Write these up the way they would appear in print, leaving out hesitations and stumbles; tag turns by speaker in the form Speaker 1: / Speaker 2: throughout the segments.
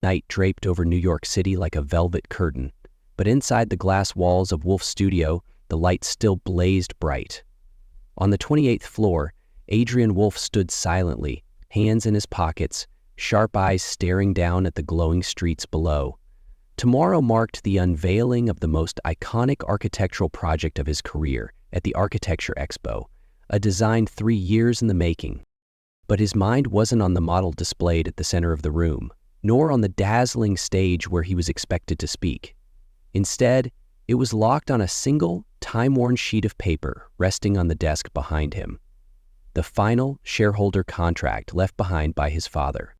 Speaker 1: Night draped over New York City like a velvet curtain, but inside the glass walls of Wolfe's studio, the light still blazed bright. On the 28th floor, Adrian Wolfe stood silently, hands in his pockets, sharp eyes staring down at the glowing streets below. Tomorrow marked the unveiling of the most iconic architectural project of his career at the Architecture Expo, a design 3 years in the making. But his mind wasn't on the model displayed at the center of the room, nor on the dazzling stage where he was expected to speak. Instead, it was locked on a single, time-worn sheet of paper resting on the desk behind him. The final shareholder contract left behind by his father.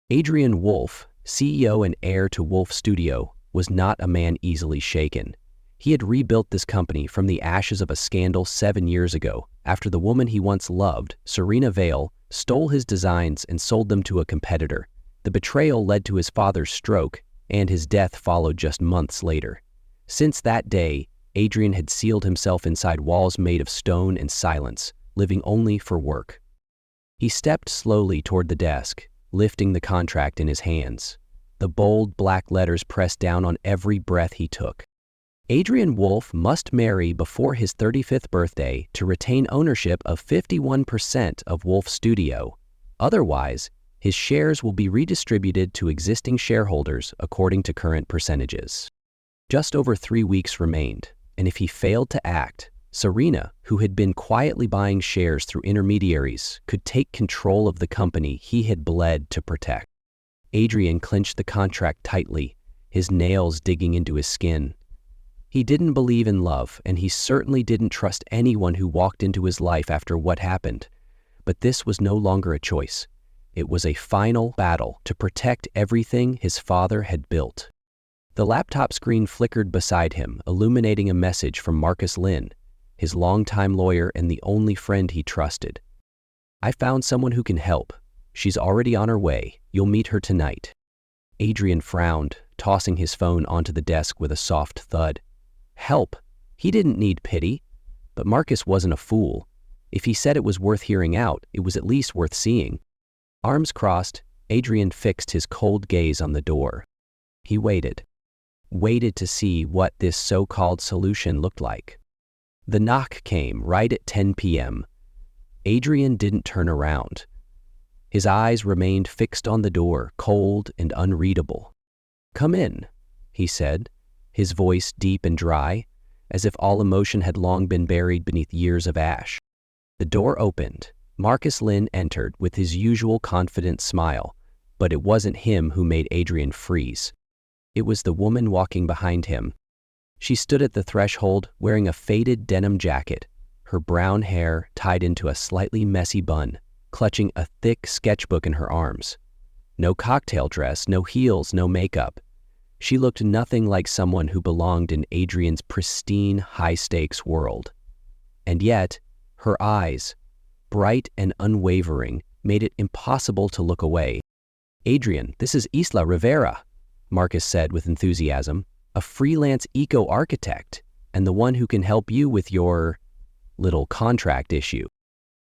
Speaker 1: Adrian Wolfe, CEO and heir to Wolfe Studio, was not a man easily shaken. He had rebuilt this company from the ashes of a scandal 7 years ago after the woman he once loved, Serena Vale, stole his designs and sold them to a competitor. The betrayal led to his father's stroke, and his death followed just months later. Since that day, Adrian had sealed himself inside walls made of stone and silence, living only for work. He stepped slowly toward the desk, lifting the contract in his hands. The bold black letters pressed down on every breath he took. Adrian Wolfe must marry before his 35th birthday to retain ownership of 51% of Wolfe Studio. Otherwise, his shares will be redistributed to existing shareholders according to current percentages. Just over 3 weeks remained, and if he failed to act, Serena, who had been quietly buying shares through intermediaries, could take control of the company he had bled to protect. Adrian clenched the contract tightly, his nails digging into his skin. He didn't believe in love, and he certainly didn't trust anyone who walked into his life after what happened. But this was no longer a choice. It was a final battle to protect everything his father had built. The laptop screen flickered beside him, illuminating a message from Marcus Lynn, his longtime lawyer and the only friend he trusted. "I found someone who can help. She's already on her way. You'll meet her tonight." Adrian frowned, tossing his phone onto the desk with a soft thud. Help? He didn't need pity. But Marcus wasn't a fool. If he said it was worth hearing out, it was at least worth seeing. Arms crossed, Adrian fixed his cold gaze on the door. He waited to see what this so-called solution looked like. The knock came right at 10 p.m. Adrian didn't turn around. His eyes remained fixed on the door, cold and unreadable. "Come in," he said, his voice deep and dry, as if all emotion had long been buried beneath years of ash. The door opened. Marcus Lynn entered with his usual confident smile, but it wasn't him who made Adrian freeze. It was the woman walking behind him. She stood at the threshold wearing a faded denim jacket, her brown hair tied into a slightly messy bun, clutching a thick sketchbook in her arms. No cocktail dress, no heels, no makeup. She looked nothing like someone who belonged in Adrian's pristine, high-stakes world. And yet, her eyes, bright and unwavering, made it impossible to look away. "Adrian, this is Isla Rivera," Marcus said with enthusiasm, "a freelance eco-architect, and the one who can help you with your little contract issue."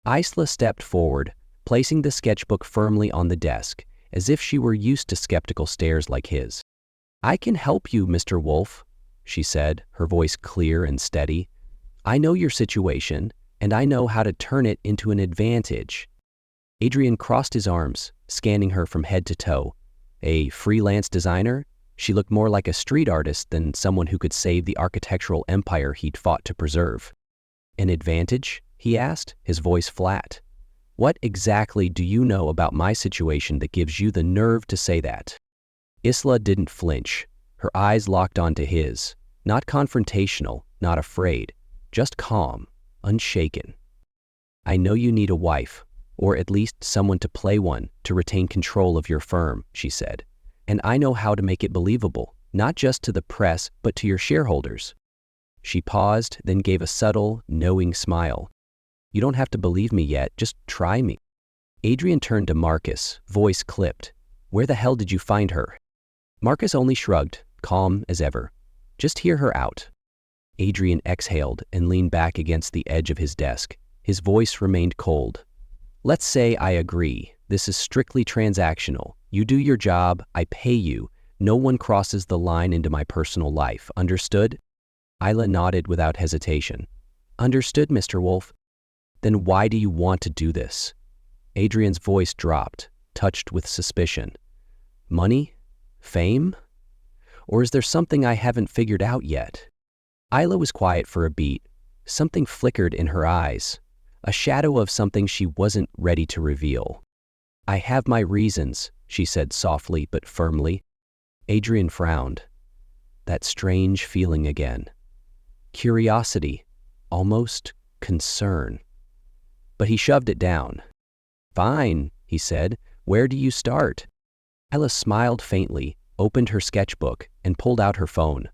Speaker 1: Isla stepped forward, placing the sketchbook firmly on the desk, as if she were used to skeptical stares like his. "I can help you, Mr. Wolfe," she said, her voice clear and steady. "I know your situation, and I know how to turn it into an advantage." Adrian crossed his arms, scanning her from head to toe. A freelance designer? She looked more like a street artist than someone who could save the architectural empire he'd fought to preserve. "An advantage?" he asked, his voice flat. "What exactly do you know about my situation that gives you the nerve to say that?" Isla didn't flinch. Her eyes locked onto his. Not confrontational, not afraid, just calm, unshaken. "I know you need a wife, or at least someone to play one to retain control of your firm," she said. "And I know how to make it believable, not just to the press, but to your shareholders." She paused, then gave a subtle, knowing smile. "You don't have to believe me yet, just try me." Adrian turned to Marcus, voice clipped. "Where the hell did you find her?" Marcus only shrugged, calm as ever. "Just hear her out." Adrian exhaled and leaned back against the edge of his desk. His voice remained cold. "Let's say I agree. This is strictly transactional. You do your job, I pay you. No one crosses the line into my personal life. Understood? Isla nodded without hesitation. Understood, Mr. Wolfe. Then why do you want to do this? Adrian's voice dropped, touched with suspicion. Money? Fame? Or is there something I haven't figured out yet? Isla was quiet for a beat. Something flickered in her eyes, a shadow of something she wasn't ready to reveal. I have my reasons, she said softly but firmly. Adrian frowned. That strange feeling again. Curiosity, almost concern. But he shoved it down. Fine, he said. Where do you start? Isla smiled faintly, opened her sketchbook, and pulled out her phone.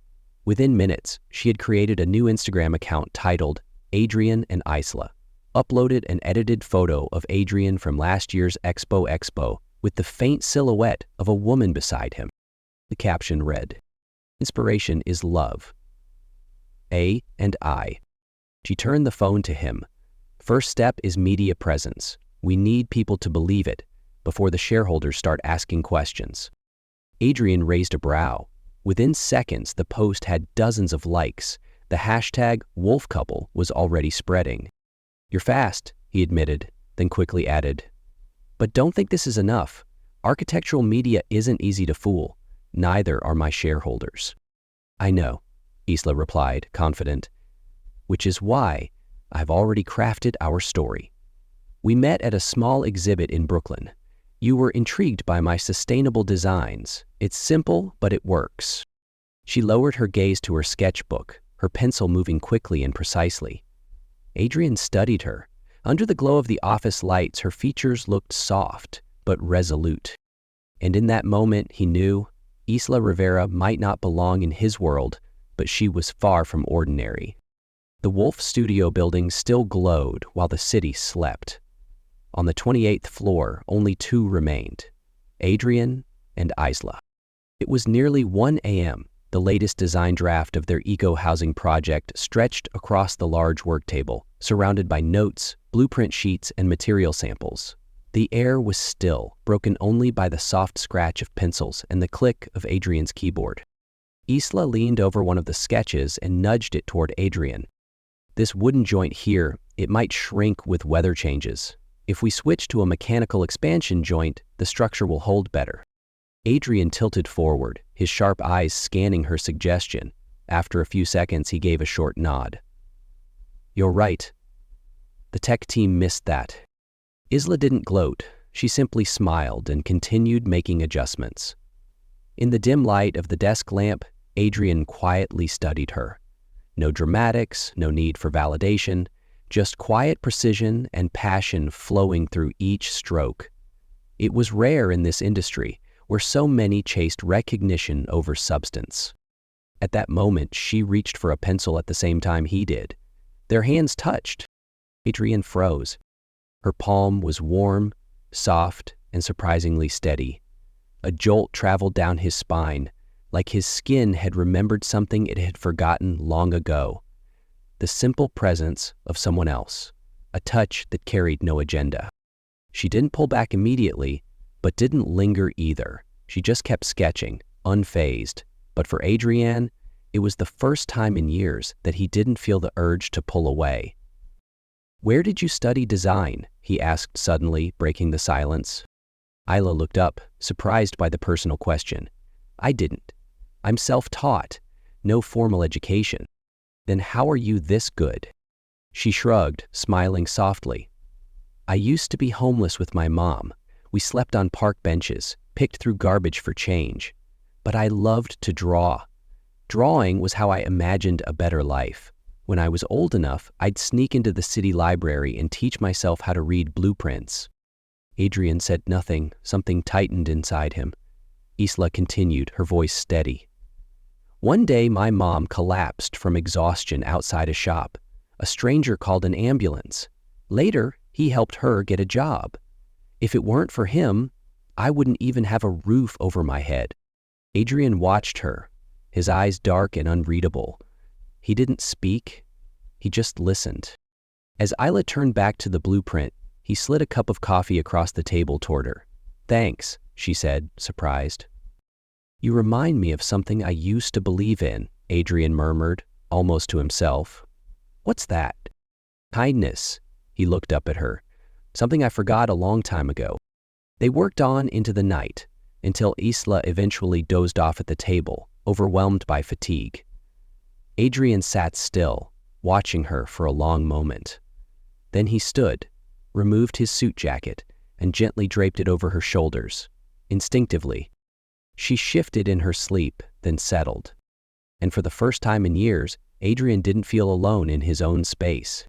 Speaker 1: Within minutes, she had created a new Instagram account titled Adrian and Isla, uploaded an edited photo of Adrian from last year's Expo with the faint silhouette of a woman beside him. The caption read, Inspiration is love. A and I. She turned the phone to him. First step is media presence. We need people to believe it before the shareholders start asking questions. Adrian raised a brow. Within seconds, the post had dozens of likes. The hashtag Wolfe couple was already spreading. You're fast, he admitted, then quickly added. But don't think this is enough. Architectural media isn't easy to fool. Neither are my shareholders. I know, Isla replied, confident. Which is why I've already crafted our story. We met at a small exhibit in Brooklyn. You were intrigued by my sustainable designs. It's simple, but it works. She lowered her gaze to her sketchbook, her pencil moving quickly and precisely. Adrian studied her. Under the glow of the office lights, her features looked soft, but resolute. And in that moment, he knew Isla Rivera might not belong in his world, but she was far from ordinary. The Wolfe studio building still glowed while the city slept. On the 28th floor, only two remained, Adrian and Isla. It was nearly 1 a.m. The latest design draft of their eco-housing project stretched across the large work table, surrounded by notes, blueprint sheets, and material samples. The air was still, broken only by the soft scratch of pencils and the click of Adrian's keyboard. Isla leaned over one of the sketches and nudged it toward Adrian. This wooden joint here, it might shrink with weather changes. If we switch to a mechanical expansion joint, the structure will hold better. Adrian tilted forward, his sharp eyes scanning her suggestion. After a few seconds, he gave a short nod. You're right. The tech team missed that. Isla didn't gloat. She simply smiled and continued making adjustments. In the dim light of the desk lamp, Adrian quietly studied her. No dramatics, no need for validation, just quiet precision and passion flowing through each stroke. It was rare in this industry, where so many chased recognition over substance. At that moment, she reached for a pencil at the same time he did. Their hands touched. Adrian froze. Her palm was warm, soft, and surprisingly steady. A jolt traveled down his spine, like his skin had remembered something it had forgotten long ago. The simple presence of someone else, a touch that carried no agenda. She didn't pull back immediately, but didn't linger either. She just kept sketching, unfazed. But for Adrian, it was the first time in years that he didn't feel the urge to pull away. Where did you study design? He asked suddenly, breaking the silence. Isla looked up, surprised by the personal question. I didn't. I'm self-taught, no formal education. Then how are you this good? She shrugged, smiling softly. I used to be homeless with my mom. We slept on park benches, picked through garbage for change. But I loved to draw. Drawing was how I imagined a better life. When I was old enough, I'd sneak into the city library and teach myself how to read blueprints. Adrian said nothing. Something tightened inside him. Isla continued, her voice steady. One day, my mom collapsed from exhaustion outside a shop. A stranger called an ambulance. Later, he helped her get a job. If it weren't for him, I wouldn't even have a roof over my head. Adrian watched her, his eyes dark and unreadable. He didn't speak. He just listened. As Isla turned back to the blueprint, he slid a cup of coffee across the table toward her. Thanks, she said, surprised. You remind me of something I used to believe in, Adrian murmured, almost to himself. What's that? Kindness. He looked up at her. Something I forgot a long time ago. They worked on into the night, until Isla eventually dozed off at the table, overwhelmed by fatigue. Adrian sat still, watching her for a long moment. Then he stood, removed his suit jacket, and gently draped it over her shoulders, instinctively. She shifted in her sleep, then settled. And for the first time in years, Adrian didn't feel alone in his own space.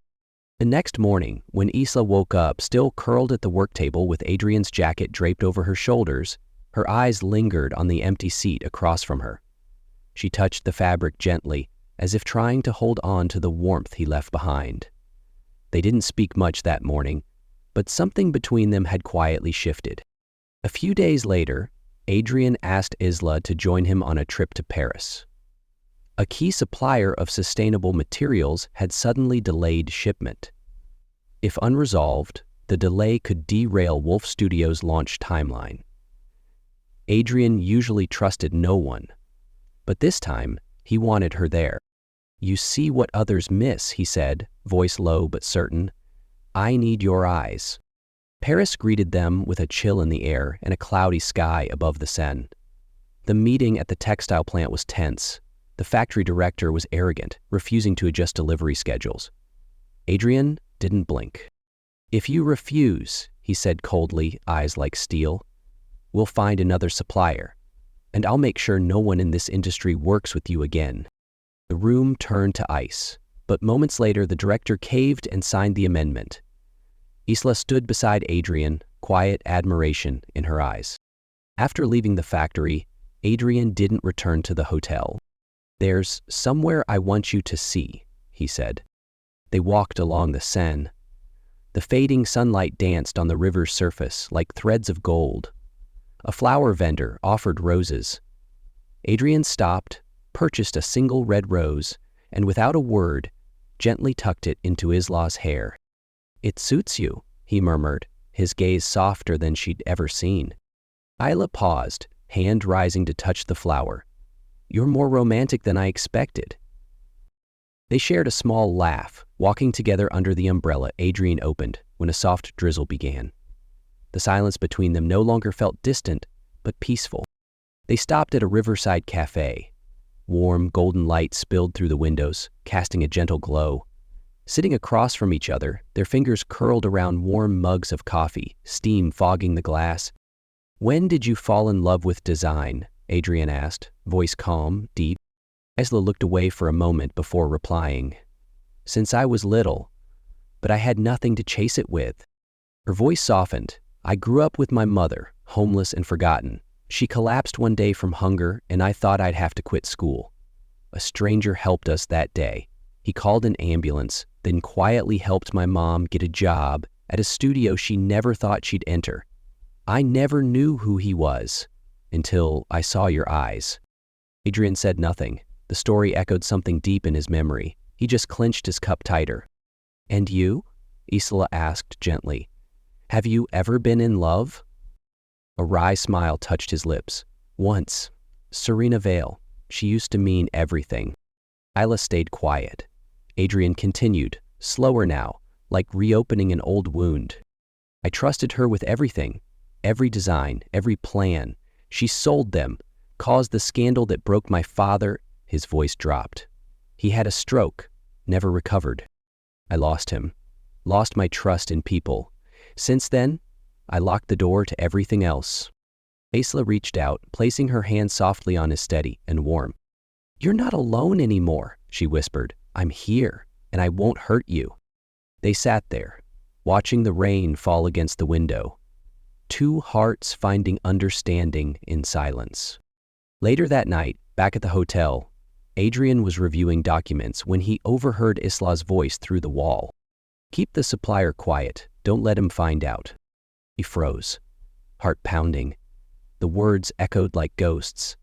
Speaker 1: The next morning, when Isla woke up, still curled at the work table with Adrian's jacket draped over her shoulders, her eyes lingered on the empty seat across from her. She touched the fabric gently, as if trying to hold on to the warmth he left behind. They didn't speak much that morning, but something between them had quietly shifted. A few days later, Adrian asked Isla to join him on a trip to Paris. A key supplier of sustainable materials had suddenly delayed shipment. If unresolved, the delay could derail Wolfe Studios' launch timeline. Adrian usually trusted no one, but this time he wanted her there. You see what others miss, he said, voice low but certain. I need your eyes. Paris greeted them with a chill in the air and a cloudy sky above the Seine. The meeting at the textile plant was tense. The factory director was arrogant, refusing to adjust delivery schedules. Adrian didn't blink. If you refuse, he said coldly, eyes like steel, we'll find another supplier, and I'll make sure no one in this industry works with you again. The room turned to ice, but moments later the director caved and signed the amendment. Isla stood beside Adrian, quiet admiration in her eyes. After leaving the factory, Adrian didn't return to the hotel. There's somewhere I want you to see, he said. They walked along the Seine. The fading sunlight danced on the river's surface like threads of gold. A flower vendor offered roses. Adrian stopped, purchased a single red rose, and without a word, gently tucked it into Isla's hair. It suits you, he murmured, his gaze softer than she'd ever seen. Isla paused, hand rising to touch the flower. You're more romantic than I expected. They shared a small laugh, walking together under the umbrella Adrian opened when a soft drizzle began. The silence between them no longer felt distant, but peaceful. They stopped at a riverside cafe. Warm, golden light spilled through the windows, casting a gentle glow. Sitting across from each other, their fingers curled around warm mugs of coffee, steam fogging the glass. When did you fall in love with design? Adrian asked, voice calm, deep. Isla looked away for a moment before replying. Since I was little, but I had nothing to chase it with. Her voice softened. I grew up with my mother, homeless and forgotten. She collapsed one day from hunger, and I thought I'd have to quit school. A stranger helped us that day. He called an ambulance, then quietly helped my mom get a job at a studio she never thought she'd enter. I never knew who he was until I saw your eyes. Adrian said nothing. The story echoed something deep in his memory. He just clenched his cup tighter. And you? Isla asked gently. Have you ever been in love? A wry smile touched his lips. Once. Serena Vale. She used to mean everything. Isla stayed quiet. Adrian continued, slower now, like reopening an old wound. I trusted her with everything. Every design, every plan. She sold them, caused the scandal that broke my father. His voice dropped. He had a stroke, never recovered. I lost him, lost my trust in people. Since then, I locked the door to everything else. Isla reached out, placing her hand softly on his steady and warm. You're not alone anymore, she whispered. I'm here, and I won't hurt you. They sat there, watching the rain fall against the window. Two hearts finding understanding in silence. Later that night, back at the hotel, Adrian was reviewing documents when he overheard Isla's voice through the wall. Keep the supplier quiet. Don't let him find out. He froze, heart pounding. The words echoed like ghosts,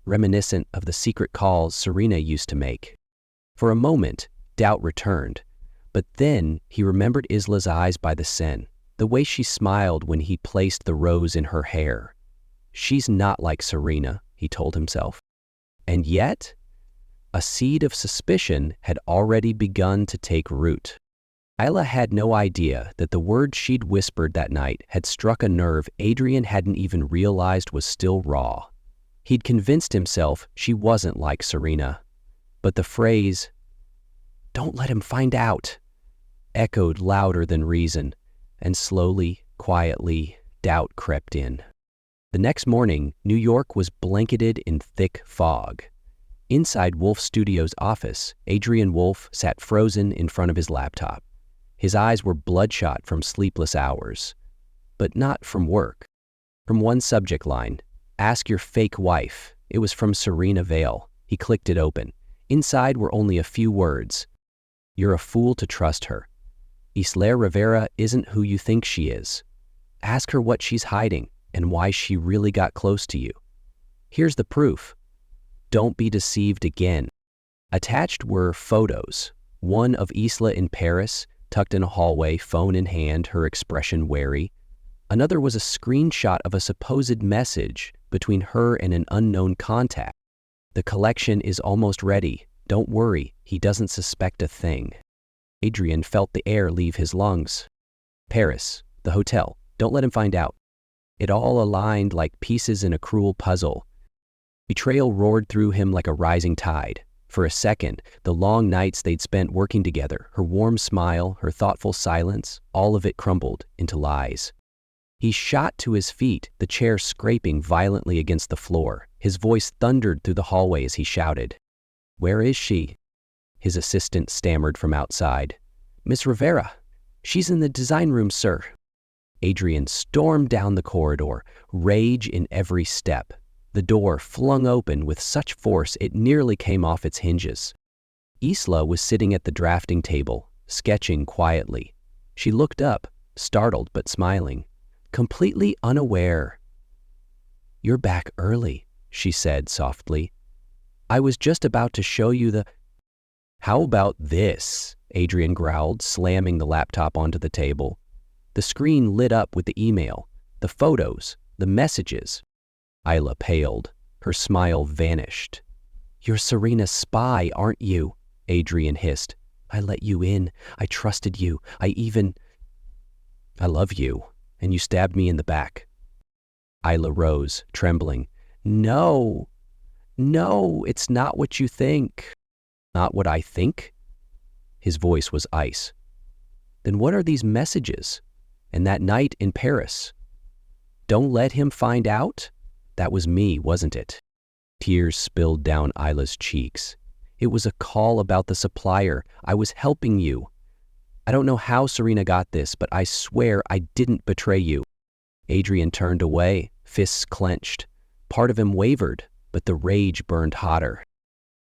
Speaker 1: reminiscent of the secret calls Serena used to make. For a moment, doubt returned, but then he remembered Isla's eyes by the Seine, the way she smiled when he placed the rose in her hair, She's not like Serena, he told himself. And yet, a seed of suspicion had already begun to take root. Isla had no idea that the words she'd whispered that night had struck a nerve Adrian hadn't even realized was still raw. He'd convinced himself she wasn't like Serena. But the phrase, "Don't let him find out," echoed louder than reason, and slowly, quietly, doubt crept in. The next morning, New York was blanketed in thick fog. Inside Wolfe Studio's office, Adrian Wolfe sat frozen in front of his laptop. His eyes were bloodshot from sleepless hours, but not from work. From one subject line, "Ask your fake wife." It was from Serena Vale. He clicked it open. Inside were only a few words. "You're a fool to trust her. Isla Rivera isn't who you think she is. Ask her what she's hiding and why she really got close to you. Here's the proof. Don't be deceived again." Attached were photos, one of Isla in Paris, tucked in a hallway, phone in hand, her expression wary. Another was a screenshot of a supposed message between her and an unknown contact. "The collection is almost ready. Don't worry, he doesn't suspect a thing." Adrian felt the air leave his lungs. Paris, the hotel, don't let him find out. It all aligned like pieces in a cruel puzzle. Betrayal roared through him like a rising tide. For a second, the long nights they'd spent working together, her warm smile, her thoughtful silence, all of it crumbled into lies. He shot to his feet, the chair scraping violently against the floor. His voice thundered through the hallway as he shouted. "Where is she?" His assistant stammered from outside. "Miss Rivera. She's in the design room, sir." Adrian stormed down the corridor, rage in every step. The door flung open with such force it nearly came off its hinges. Isla was sitting at the drafting table, sketching quietly. She looked up, startled but smiling, completely unaware. "You're back early," she said softly. "I was just about to show you the—" "How about this?" Adrian growled, slamming the laptop onto the table. The screen lit up with the email, the photos, the messages. Isla paled. Her smile vanished. "You're Serena's spy, aren't you?" Adrian hissed. "I let you in. I trusted you. I love you. And you stabbed me in the back." Isla rose, trembling. No, it's not what you think." "Not what I think?" His voice was ice. "Then what are these messages? And that night in Paris? Don't let him find out? That was me, wasn't it?" Tears spilled down Isla's cheeks. "It was a call about the supplier. I was helping you. I don't know how Serena got this, but I swear I didn't betray you." Adrian turned away, fists clenched. Part of him wavered, but the rage burned hotter.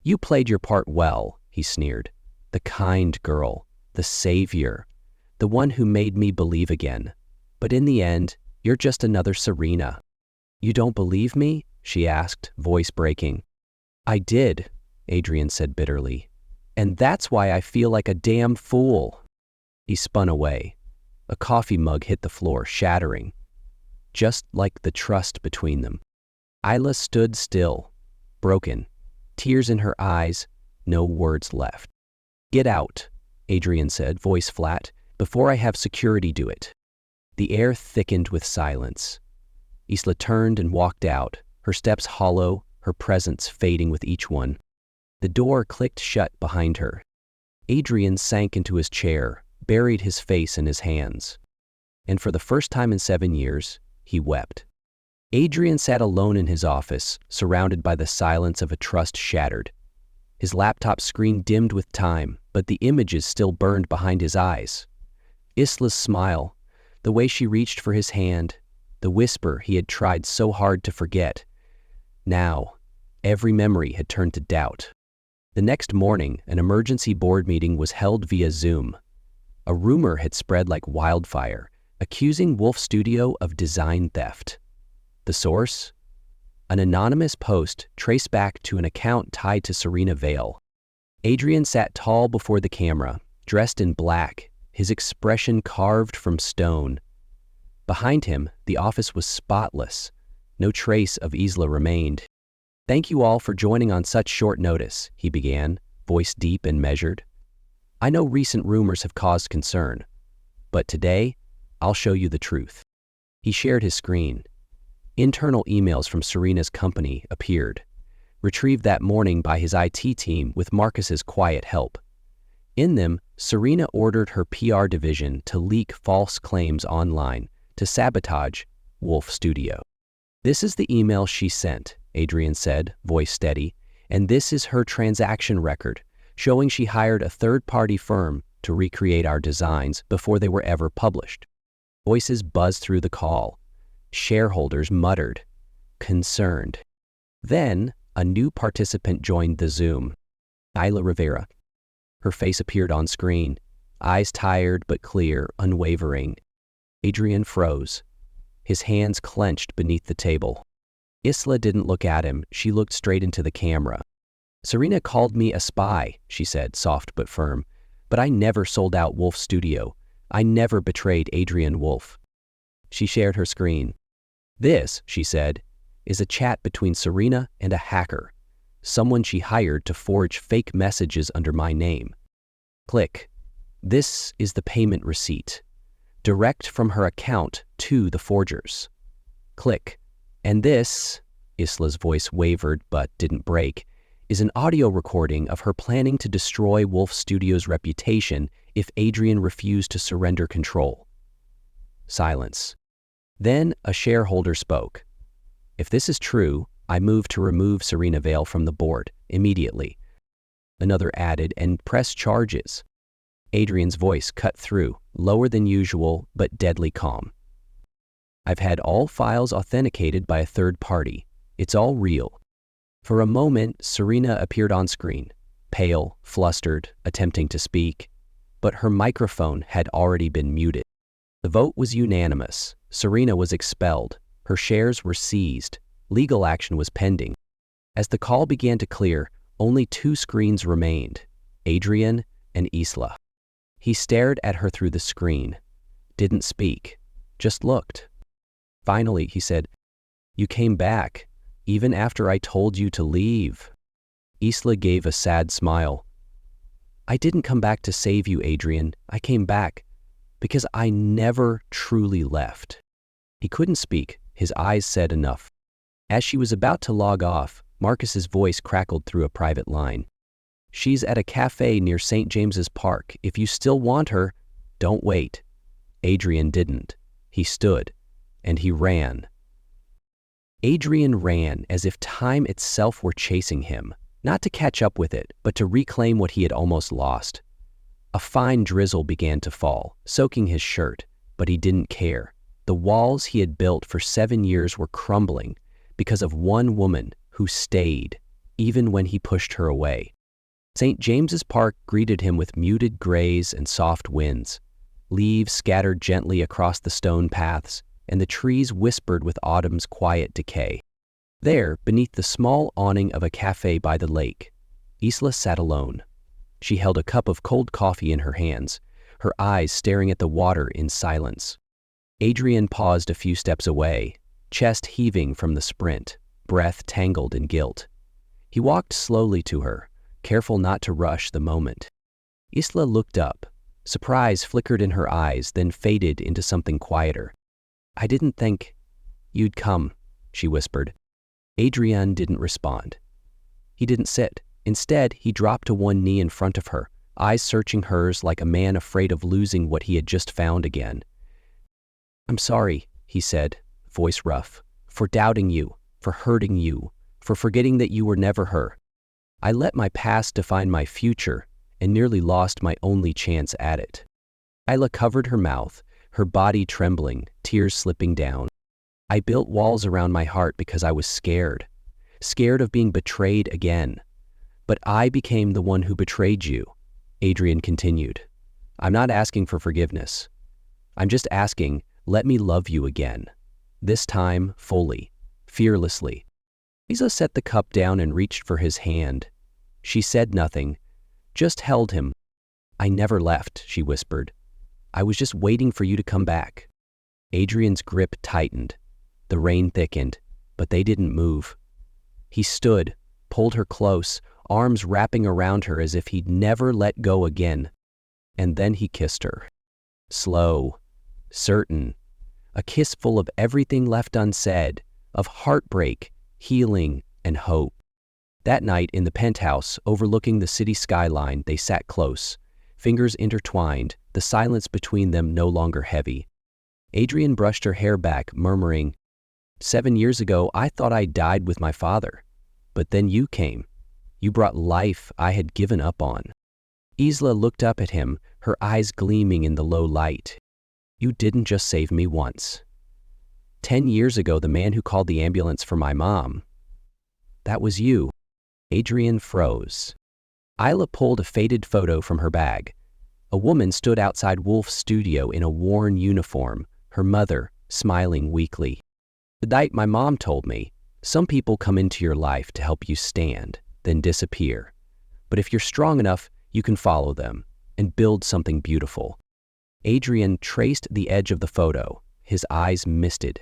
Speaker 1: "You played your part well," he sneered. "The kind girl, the savior, the one who made me believe again. But in the end, you're just another Serena." "You don't believe me?" she asked, voice breaking. "I did," Adrian said bitterly. "And that's why I feel like a damn fool." He spun away. A coffee mug hit the floor, shattering, just like the trust between them. Isla stood still, broken, tears in her eyes, no words left. "Get out," Adrian said, voice flat, "before I have security do it." The air thickened with silence. Isla turned and walked out, her steps hollow, her presence fading with each one. The door clicked shut behind her. Adrian sank into his chair, buried his face in his hands. And for the first time in 7 years, he wept. Adrian sat alone in his office, surrounded by the silence of a trust shattered. His laptop screen dimmed with time, but the images still burned behind his eyes. Isla's smile, the way she reached for his hand, the whisper he had tried so hard to forget. Now, every memory had turned to doubt. The next morning, an emergency board meeting was held via Zoom. A rumor had spread like wildfire, accusing Wolfe Studio of design theft. The source? An anonymous post traced back to an account tied to Serena Vale. Adrian sat tall before the camera, dressed in black, his expression carved from stone. Behind him, the office was spotless, No trace of Isla remained. "Thank you all for joining on such short notice," he began, voice deep and measured. "I know recent rumors have caused concern, but today, I'll show you the truth." He shared his screen. Internal emails from Serena's company appeared, retrieved that morning by his IT team with Marcus's quiet help. In them, Serena ordered her PR division to leak false claims online to sabotage Wolfe Studio. "This is the email she sent," Adrian said, voice steady, "and this is her transaction record, showing she hired a third-party firm to recreate our designs before they were ever published." Voices buzzed through the call. Shareholders muttered, concerned. Then, a new participant joined the Zoom. Isla Rivera. Her face appeared on screen, eyes tired but clear, unwavering. Adrian froze, his hands clenched beneath the table. Isla didn't look at him, she looked straight into the camera. "Serena called me a spy," she said, soft but firm, "but I never sold out Wolfe Studio. I never betrayed Adrian Wolfe." She shared her screen. "This," she said, "is a chat between Serena and a hacker, someone she hired to forge fake messages under my name. Click. This is the payment receipt, direct from her account to the forgers. Click. And this," Isla's voice wavered but didn't break, "is an audio recording of her planning to destroy Wolfe Studio's reputation if Adrian refused to surrender control." Silence. Then a shareholder spoke. "If this is true, I move to remove Serena Vale from the board immediately." Another added, "and press charges." Adrian's voice cut through, lower than usual, but deadly calm. "I've had all files authenticated by a third party. It's all real." For a moment, Serena appeared on screen, pale, flustered, attempting to speak, but her microphone had already been muted. The vote was unanimous. Serena was expelled. Her shares were seized. Legal action was pending. As the call began to clear, only two screens remained, Adrian and Isla. He stared at her through the screen, didn't speak, just looked. Finally, he said, "You came back, even after I told you to leave." Isla gave a sad smile. "I didn't come back to save you, Adrian. I came back because I never truly left." He couldn't speak. His eyes said enough. As she was about to log off, Marcus's voice crackled through a private line. "She's at a cafe near St. James's Park. If you still want her, don't wait." Adrian didn't. He stood, and he ran. Adrian ran as if time itself were chasing him, not to catch up with it, but to reclaim what he had almost lost. A fine drizzle began to fall, soaking his shirt, but he didn't care. The walls he had built for 7 years were crumbling because of one woman who stayed, even when he pushed her away. St. James's Park greeted him with muted grays and soft winds. Leaves scattered gently across the stone paths, and the trees whispered with autumn's quiet decay. There, beneath the small awning of a cafe by the lake, Isla sat alone. She held a cup of cold coffee in her hands, her eyes staring at the water in silence. Adrian paused a few steps away, chest heaving from the sprint, breath tangled in guilt. He walked slowly to her, careful not to rush the moment. Isla looked up. Surprise flickered in her eyes, then faded into something quieter. "I didn't think you'd come," she whispered. Adrian didn't respond. He didn't sit. Instead, he dropped to one knee in front of her, eyes searching hers like a man afraid of losing what he had just found again. "I'm sorry," he said, voice rough, "for doubting you, for hurting you, for forgetting that you were never her. I let my past define my future and nearly lost my only chance at it." Isla covered her mouth, her body trembling, tears slipping down. "I built walls around my heart because I was scared of being betrayed again. But I became the one who betrayed you," Adrian continued. "I'm not asking for forgiveness. I'm just asking, let me love you again. This time, fully, fearlessly." Isla set the cup down and reached for his hand. She said nothing, just held him. "I never left," she whispered. "I was just waiting for you to come back." Adrian's grip tightened. The rain thickened. but they didn't move. He stood, pulled her close, arms wrapping around her as if he'd never let go again. And then he kissed her. Slow, certain, a kiss full of everything left unsaid, of heartbreak, healing, and hope. That night in the penthouse overlooking the city skyline, they sat close, fingers intertwined, the silence between them no longer heavy. Adrian brushed her hair back, murmuring, "7 years ago, I thought I died with my father. But then you came. You brought life I had given up on." Isla looked up at him, her eyes gleaming in the low light. "You didn't just save me once. 10 years ago, the man who called the ambulance for my mom, that was you." Adrian froze. Isla pulled a faded photo from her bag. A woman stood outside Wolfe's studio in a worn uniform, her mother smiling weakly. "The night my mom told me, some people come into your life to help you stand, then disappear. But if you're strong enough, you can follow them and build something beautiful." Adrian traced the edge of the photo, his eyes misted.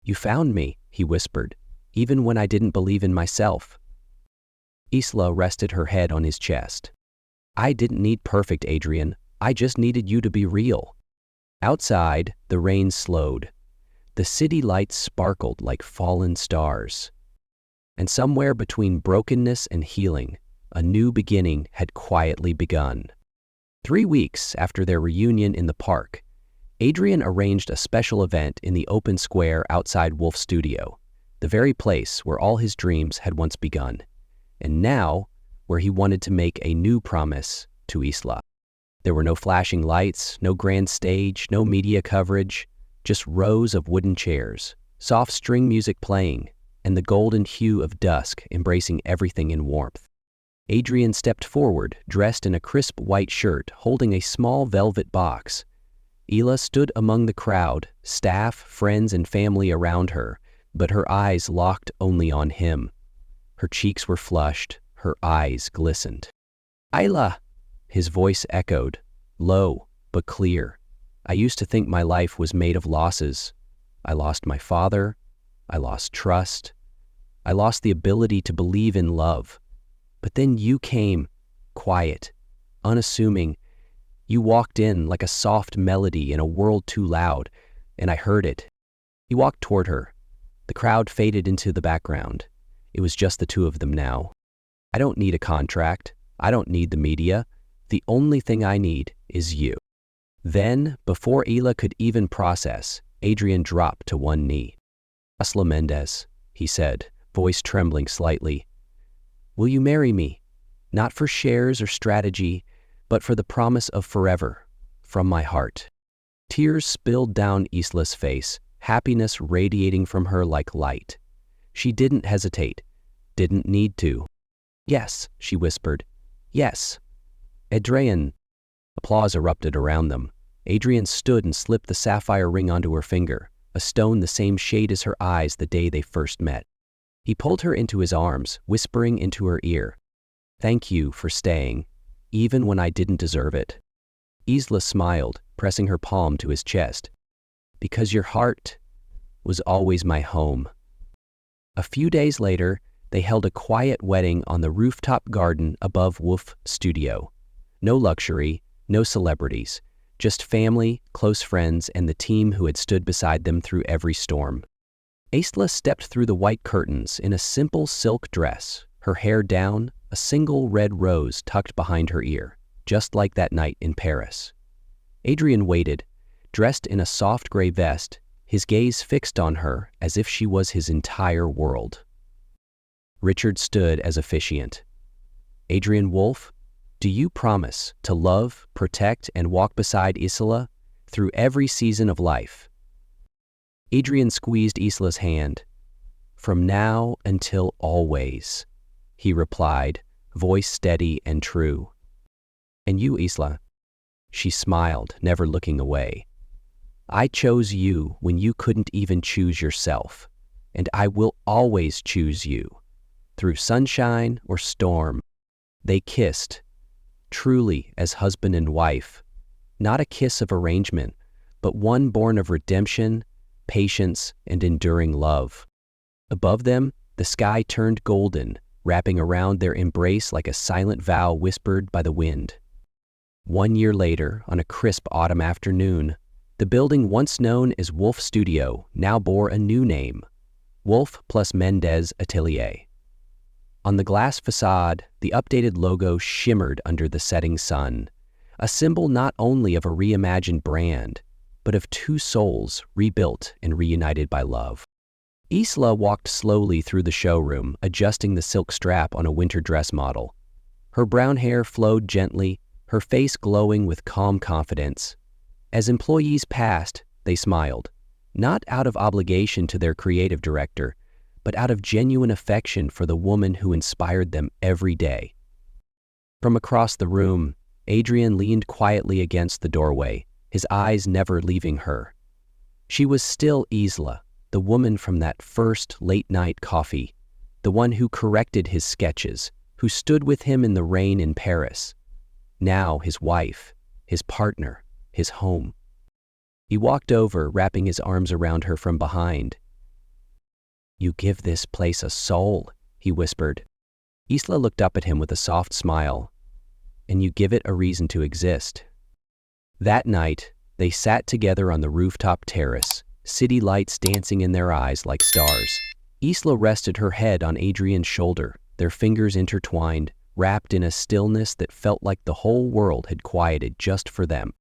Speaker 1: "You found me," he whispered, "even when I didn't believe in myself." Isla rested her head on his chest. "I didn't need perfect, Adrian. I just needed you to be real." Outside, the rain slowed. The city lights sparkled like fallen stars. And somewhere between brokenness and healing, a new beginning had quietly begun. 3 weeks after their reunion in the park, Adrian arranged a special event in the open square outside Wolfe's studio, the very place where all his dreams had once begun, and now where he wanted to make a new promise to Isla. There were no flashing lights, no grand stage, no media coverage, just rows of wooden chairs, soft string music playing, and the golden hue of dusk embracing everything in warmth. Adrian stepped forward, dressed in a crisp white shirt, holding a small velvet box. Isla stood among the crowd, staff, friends, and family around her, but her eyes locked only on him. Her cheeks were flushed, her eyes glistened. "Isla!" His voice echoed, low but clear. "I used to think my life was made of losses. I lost my father. I lost trust. I lost the ability to believe in love. But then you came, quiet, unassuming. You walked in like a soft melody in a world too loud, and I heard it." He walked toward her. The crowd faded into the background. It was just the two of them now. "I don't need a contract. I don't need the media. The only thing I need is you." Then, before Isla could even process, Adrian dropped to one knee. "Isla Mendez," he said, voice trembling slightly. "Will you marry me? Not for shares or strategy, but for the promise of forever, from my heart." Tears spilled down Isla's face, happiness radiating from her like light. She didn't hesitate, didn't need to. "Yes," she whispered. "Yes." "Adrian." Applause erupted around them. Adrian stood and slipped the sapphire ring onto her finger, a stone the same shade as her eyes the day they first met. He pulled her into his arms, whispering into her ear, "Thank you for staying, even when I didn't deserve it." Isla smiled, pressing her palm to his chest. "Because your heart was always my home." A few days later, they held a quiet wedding on the rooftop garden above Wolfe Studio. No luxury, no celebrities, just family, close friends, and the team who had stood beside them through every storm. Isla stepped through the white curtains in a simple silk dress, her hair down, a single red rose tucked behind her ear, just like that night in Paris. Adrian waited, dressed in a soft gray vest, his gaze fixed on her as if she was his entire world. Richard stood as officiant. "Adrian Wolfe, do you promise to love, protect, and walk beside Isla through every season of life?" Adrian squeezed Isla's hand. "From now until always," he replied, voice steady and true. "And you, Isla?" She smiled, never looking away. "I chose you when you couldn't even choose yourself, and I will always choose you, through sunshine or storm." They kissed, truly as husband and wife, not a kiss of arrangement, but one born of redemption, patience, and enduring love. Above them, the sky turned golden, wrapping around their embrace like a silent vow whispered by the wind. 1 year later, on a crisp autumn afternoon, the building once known as Wolfe Studio now bore a new name, Wolfe plus Mendez Atelier. On the glass facade, the updated logo shimmered under the setting sun, a symbol not only of a reimagined brand, but of two souls rebuilt and reunited by love. Isla walked slowly through the showroom, adjusting the silk strap on a winter dress model. Her brown hair flowed gently, her face glowing with calm confidence. As employees passed, they smiled, not out of obligation to their creative director, but out of genuine affection for the woman who inspired them every day. From across the room, Adrian leaned quietly against the doorway, his eyes never leaving her. She was still Isla, the woman from that first late-night coffee, the one who corrected his sketches, who stood with him in the rain in Paris. Now his wife, his partner, his home. He walked over, wrapping his arms around her from behind. "You give this place a soul," he whispered. Isla looked up at him with a soft smile. "And you give it a reason to exist." That night, they sat together on the rooftop terrace, city lights dancing in their eyes like stars. Isla rested her head on Adrian's shoulder, their fingers intertwined, wrapped in a stillness that felt like the whole world had quieted just for them.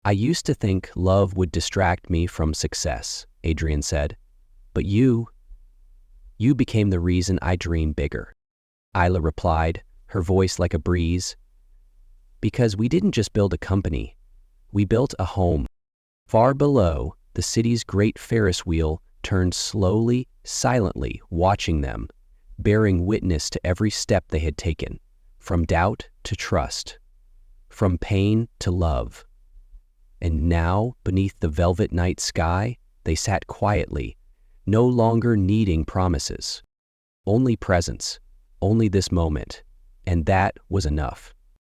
Speaker 1: "I used to think love would distract me from success," Adrian said. "But you became the reason I dream bigger." Isla replied, her voice like a breeze. "Because we didn't just build a company, we built a home." Far below, the city's great Ferris wheel turned slowly, silently, watching them, bearing witness to every step they had taken, from doubt to trust, from pain to love. And now, beneath the velvet night sky, they sat quietly, no longer needing promises. Only presence, only this moment, and that was enough.